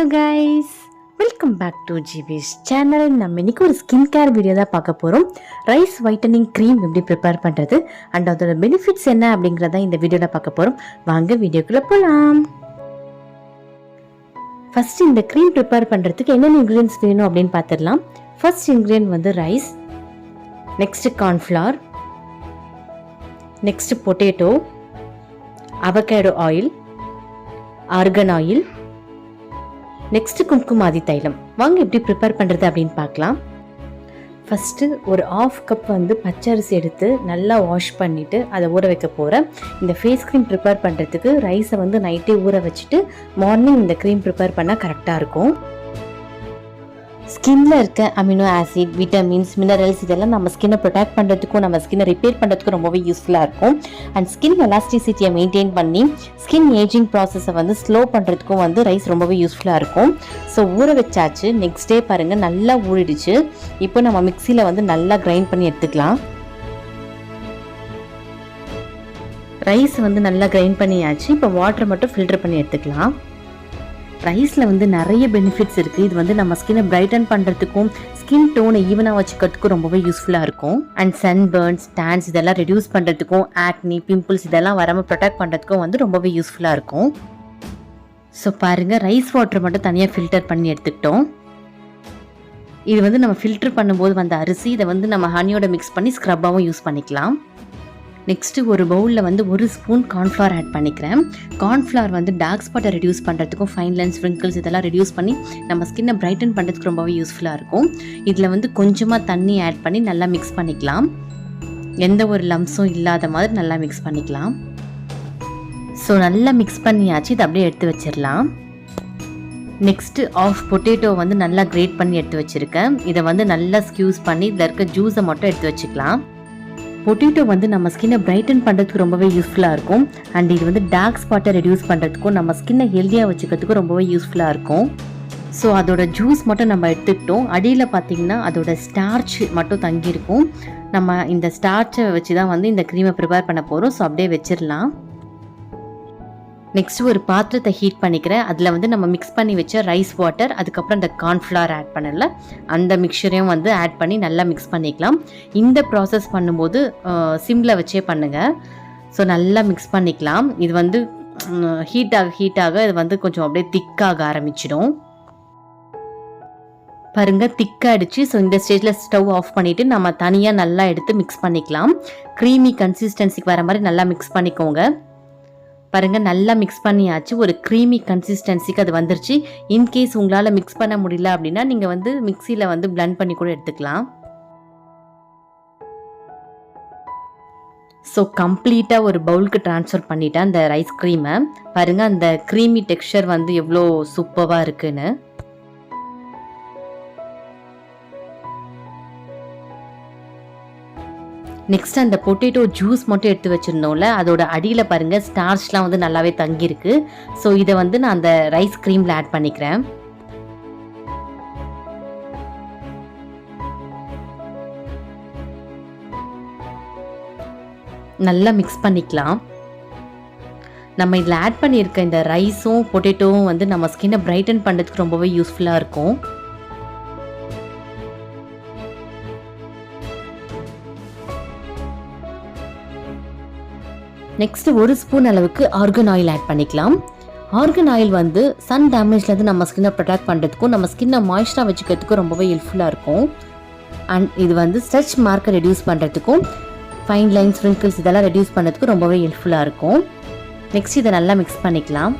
Hello guys, welcome back to Jivish channel. நம்ம இன்னைக்கு ஒரு ஸ்கின் கேர் வீடியோ தான் பார்க்க போறோம். ரைஸ் வைட்டனிங் க்ரீம் எப்படி ப்ரிப்பேர் பண்றது அண்ட் அதோட பெனிஃபிட்ஸ் என்ன அப்படிங்கறத இந்த வீடியோல பார்க்க போறோம். வாங்க வீடியோக்குள்ள போலாம். ஃபர்ஸ்ட் இந்த க்ரீம் ப்ரிப்பேர் பண்றதுக்கு என்னென்ன இன்கிரிடியன்ட்ஸ் வேணும் அப்படின்னு பார்த்துடலாம். ஃபர்ஸ்ட் இன்கிரிடியன்ட் வந்து rice, next cornflour, next potato, avocado oil, organ oil, next Kumkumadi தைலம். வாங்க எப்படி ப்ரிப்பேர் பண்ணுறது அப்படின்னு பார்க்கலாம். ஃபஸ்ட்டு ஒரு 1/2 கப் வந்து பச்சரிசி எடுத்து நல்லா வாஷ் பண்ணிவிட்டு அதை ஊற வைக்க போகிறேன். இந்த ஃபேஸ் க்ரீம் ப்ரிப்பேர் பண்ணுறதுக்கு ரைஸை வந்து நைட்டே ஊற வச்சுட்டு மார்னிங் இந்த க்ரீம் ப்ரிப்பேர் பண்ணால் கரெக்டாக இருக்கும். ஸ்கின்ல இருக்க அமினோ ஆசிட், விட்டமின்ஸ், மினரல்ஸ் இதெல்லாம் நம்ம ஸ்கின்னை ப்ரொடெக்ட் பண்ணுறதுக்கும் நம்ம ஸ்கின்னை ரிப்பேர் பண்ணுறதுக்கும் ரொம்பவே யூஸ்ஃபுல்லாக இருக்கும். அண்ட் ஸ்கின் எலாஸ்டிசிட்டியை மெயின்டைன் பண்ணி ஸ்கின் ஏஜிங் ப்ராசஸை வந்து ஸ்லோ பண்ணுறதுக்கும் வந்து ரைஸ் ரொம்பவே யூஸ்ஃபுல்லாக இருக்கும். ஸோ ஊற வச்சாச்சு. நெக்ஸ்ட் டே பாருங்கள் நல்லா ஊறிடுச்சு. இப்போ நம்ம மிக்சியில் வந்து நல்லா கிரைண்ட் பண்ணி எடுத்துக்கலாம். ரைஸ் வந்து நல்லா கிரைண்ட் பண்ணியாச்சு. இப்போ வாட்டரை மட்டும் ஃபில்டர் பண்ணி எடுத்துக்கலாம். ரைஸில் வந்து நிறைய பெனிஃபிட்ஸ் இருக்குது. இது வந்து நம்ம ஸ்கின்னை பிரைட்டன் பண்ணுறதுக்கும் ஸ்கின் டோனை ஈவனாக வச்சுக்கிறதுக்கும் ரொம்பவே யூஸ்ஃபுல்லாக இருக்கும். அண்ட் சன்பர்ன்ஸ், டேன்ஸ் இதெல்லாம் ரெடியூஸ் பண்ணுறதுக்கும், ஆக்னி, பிம்பிள்ஸ் இதெல்லாம் வராமல் ப்ரொடெக்ட் பண்ணுறதுக்கும் வந்து ரொம்பவே யூஸ்ஃபுல்லாக இருக்கும். ஸோ பாருங்கள், ரைஸ் வாட்டர் மட்டும் தனியாக ஃபில்டர் பண்ணி எடுத்துக்கிட்டோம். இது வந்து நம்ம ஃபில்டர் பண்ணும்போது வந்த அரிசி, இதை வந்து நம்ம ஹனியோட மிக்ஸ் பண்ணி ஸ்க்ரப்பாகவும் யூஸ் பண்ணிக்கலாம். நெக்ஸ்ட்டு ஒரு பவுலில் வந்து 1 ஸ்பூன் கார்ன்ஃப்ளவர் ஆட் பண்ணிக்கிறேன். கார்ன்ஃப்ளவர் வந்து டார்க் ஸ்பாட்டை ரெடியூஸ் பண்ணுறதுக்கும், ஃபைன் லைன்ஸ், ரிங்கிள்ஸ் இதெல்லாம் ரெடியூஸ் பண்ணி நம்ம ஸ்கின்னை பிரைட்டன் பண்ணுறதுக்கு ரொம்பவே யூஸ்ஃபுல்லாக இருக்கும். இதில் வந்து கொஞ்சமாக தண்ணி ஆட் பண்ணி நல்லா மிக்ஸ் பண்ணிக்கலாம். எந்த ஒரு லம்ஸும் இல்லாத மாதிரி நல்லா மிக்ஸ் பண்ணிக்கலாம். ஸோ நல்லா மிக்ஸ் பண்ணியாச்சு. இதை அப்படியே எடுத்து வச்சிடலாம். நெக்ஸ்ட்டு 1/2 பொட்டேட்டோ வந்து நல்லா கிரேட் பண்ணி எடுத்து வச்சுருக்கேன். இதை வந்து நல்லா ஸ்க்யூஸ் பண்ணி இதில் இருக்க ஜூஸை மட்டும் எடுத்து வச்சுக்கலாம். பொட்டேட்டோ வந்து நம்ம ஸ்கின்னை பிரைட்டன் பண்ணுறதுக்கு ரொம்பவே யூஸ்ஃபுல்லாக இருக்கும். அண்ட் இது வந்து டார்க் ஸ்பாட்டை ரெடியூஸ் பண்ணுறதுக்கும் நம்ம ஸ்கின்னை ஹெல்த்தியாக வச்சுக்கிறதுக்கும் ரொம்பவே யூஸ்ஃபுல்லாக இருக்கும். ஸோ அதோட ஜூஸ் மட்டும் நம்ம எடுத்துக்கிட்டோம். அடியில் பார்த்திங்கன்னா அதோட ஸ்டார்ச் மட்டும் தங்கியிருக்கும். நம்ம இந்த ஸ்டார்ச்சை வச்சு தான் வந்து இந்த க்ரீமை ப்ரிப்பேர் பண்ண போகிறோம். ஸோ அப்படியே வச்சிடலாம். நெக்ஸ்ட்டு ஒரு பாத்திரத்தை ஹீட் பண்ணிக்கிறேன். அதில் வந்து நம்ம மிக்ஸ் பண்ணி வச்ச ரைஸ் வாட்டர், அதுக்கப்புறம் இந்த கார்ன்ஃப்ளவர் ஆட் பண்ணல அந்த மிக்சரையும் வந்து ஆட் பண்ணி நல்லா மிக்ஸ் பண்ணிக்கலாம். இந்த ப்ராசஸ் பண்ணும்போது சிம்மில் வச்சே பண்ணுங்கள். ஸோ நல்லா மிக்ஸ் பண்ணிக்கலாம். இது வந்து ஹீட்டாக இது வந்து கொஞ்சம் அப்படியே திக்காக ஆரம்பிச்சிடும். பாருங்கள், திக்காகிடுச்சு. ஸோ இந்த ஸ்டேஜில் ஸ்டவ் ஆஃப் பண்ணிவிட்டு நம்ம தனியாக நல்லா எடுத்து மிக்ஸ் பண்ணிக்கலாம். க்ரீமி கன்சிஸ்டன்சிக்கு வர மாதிரி நல்லா மிக்ஸ் பண்ணிக்கோங்க. பாருங்கள், நல்லா மிக்ஸ் பண்ணியாச்சு. ஒரு க்ரீமி கன்சிஸ்டன்சிக்கு அது வந்துருச்சு. இன்கேஸ் உங்களால் மிக்ஸ் பண்ண முடியல அப்படின்னா நீங்கள் வந்து மிக்சியில் வந்து பிளெண்ட் பண்ணி கூட எடுத்துக்கலாம். ஸோ கம்ப்ளீட்டாக ஒரு பவுலுக்கு ட்ரான்ஸ்ஃபர் பண்ணிட்டேன் அந்த ரைஸ் க்ரீமை. பாருங்கள், அந்த க்ரீமி டெக்ஸ்சர் வந்து எவ்வளோ சூப்பராக இருக்குன்னு. நெக்ஸ்ட் அந்த பொட்டேட்டோ ஜூஸ் மட்டும் எடுத்து வச்சுருந்தோம்ல, அதோட அடியில் பாருங்கள் ஸ்டார்ச்லாம் வந்து நல்லாவே தங்கியிருக்கு. ஸோ இதை வந்து நான் அந்த ரைஸ் க்ரீமில் ஆட் பண்ணிக்கிறேன். நல்லா மிக்ஸ் பண்ணிக்கலாம். நம்ம இதில் ஆட் பண்ணியிருக்க இந்த ரைஸும் பொட்டேட்டோவும் வந்து நம்ம ஸ்கின்னை பிரைட்டன் பண்ணுறதுக்கு ரொம்பவே யூஸ்ஃபுல்லாக இருக்கும். நெக்ஸ்ட் 1 ஸ்பூன் அளவுக்கு ஆர்கன் ஆயில் ஆட் பண்ணிக்கலாம். ஆர்கன் ஆயில் வந்து சன் டேமேஜ்லேருந்து நம்ம ஸ்கின்னை ப்ரொடெக்ட் பண்ணுறதுக்கும் நம்ம ஸ்கின்னை மாய்ஸ்டராக வச்சுக்கிறதுக்கும் ரொம்பவே ஹெல்ப்ஃபுல்லாக இருக்கும். அண்ட் இது வந்து ஸ்ட்ரெச் மார்க்கை ரெடியூஸ் பண்ணுறதுக்கும், ஃபைன் லைன்ஸ், ரிங்கிள்ஸ் இதெல்லாம் ரெடியூஸ் பண்ணுறதுக்கும் ரொம்பவே ஹெல்ப்ஃபுல்லாக இருக்கும். நெக்ஸ்ட் இதை நல்லா மிக்ஸ் பண்ணிக்கலாம்.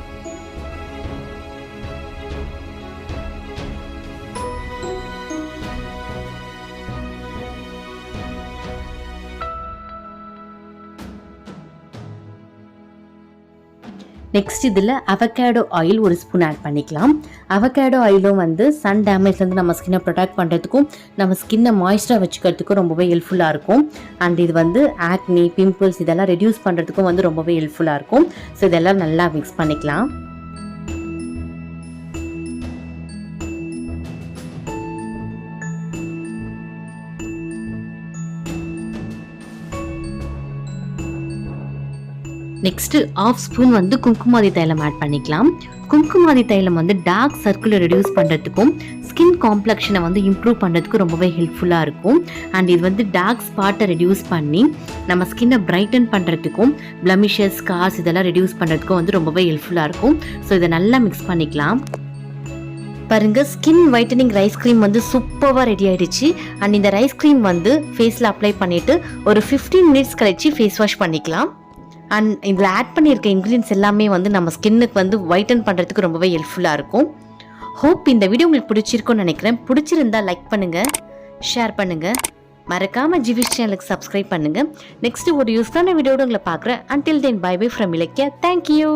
நெக்ஸ்ட் இதில் அவகேடோ ஆயில் 1 ஸ்பூன் ஆட் பண்ணிக்கலாம். அவகேடோ ஆயிலும் வந்து சன் டேமேஜ்லேருந்து நம்ம ஸ்கின்னை ப்ரொடெக்ட் பண்ணுறதுக்கும் நம்ம ஸ்கின்னை மாய்ஸ்டராக வச்சுக்கிறதுக்கும் ரொம்பவே ஹெல்ப்ஃபுல்லாக இருக்கும். அண்ட் இது வந்து ஆக்னி, பிம்பிள்ஸ் இதெல்லாம் ரெடியூஸ் பண்ணுறதுக்கும் வந்து ரொம்பவே ஹெல்ப்ஃபுல்லாக இருக்கும். ஸோ இதெல்லாம் நல்லா மிக்ஸ் பண்ணிக்கலாம். நெக்ஸ்ட் 1/2 ஸ்பூன் வந்து குங்குமாதி தைலம் ஆட் பண்ணிக்கலாம். குங்குமாதி தைலம் வந்து டார்க் சர்க்கிளை ரெடியூஸ் பண்ணுறதுக்கும் ஸ்கின் காம்ப்ளெக்ஷனை வந்து இம்ப்ரூவ் பண்ணுறதுக்கும் ரொம்பவே ஹெல்ப்ஃபுல்லாக இருக்கும். அண்ட் இது வந்து டார்க் ஸ்பாட்டை ரெடியூஸ் பண்ணி நம்ம ஸ்கின்னை பிரைட்டன் பண்ணுறதுக்கும் பிளமிஷஸ் ஸ்கார்ஸ் இதெல்லாம் ரெடியூஸ் பண்ணுறதுக்கும் வந்து ரொம்பவே ஹெல்ப்ஃபுல்லாக இருக்கும். ஸோ இதை நல்லா மிக்ஸ் பண்ணிக்கலாம். பாருங்க, ஸ்கின் வைட்டனிங் ரைஸ் க்ரீம் வந்து சூப்பராக ரெடி ஆகிடுச்சு. அண்ட் இந்த ரைஸ் க்ரீம் வந்து ஃபேஸில் அப்ளை பண்ணிவிட்டு ஒரு 15 மினிட்ஸ் கழிச்சு ஃபேஸ் வாஷ் பண்ணிக்கலாம். அண்ட் இதில் ஆட் பண்ணியிருக்க இன்க்ரீடியன்ஸ் எல்லாமே வந்து நம்ம ஸ்கின்னுக்கு வந்து வைட்டன் பண்ணுறதுக்கு ரொம்பவே ஹெல்ப்ஃபுல்லாக இருக்கும். ஹோப் இந்த வீடியோ உங்களுக்கு பிடிச்சிருக்கும்னு நினைக்கிறேன். பிடிச்சிருந்தா லைக் பண்ணுங்கள், ஷேர் பண்ணுங்கள், மறக்காமல் ஜிவிஷ் சேனலுக்கு சப்ஸ்கிரைப் பண்ணுங்கள். நெக்ஸ்ட் ஒரு யூஸ்ஃபுல்லான வீடியோட உங்களை பார்க்குறேன். Until then bye bye from Ilakkiya. Thank you.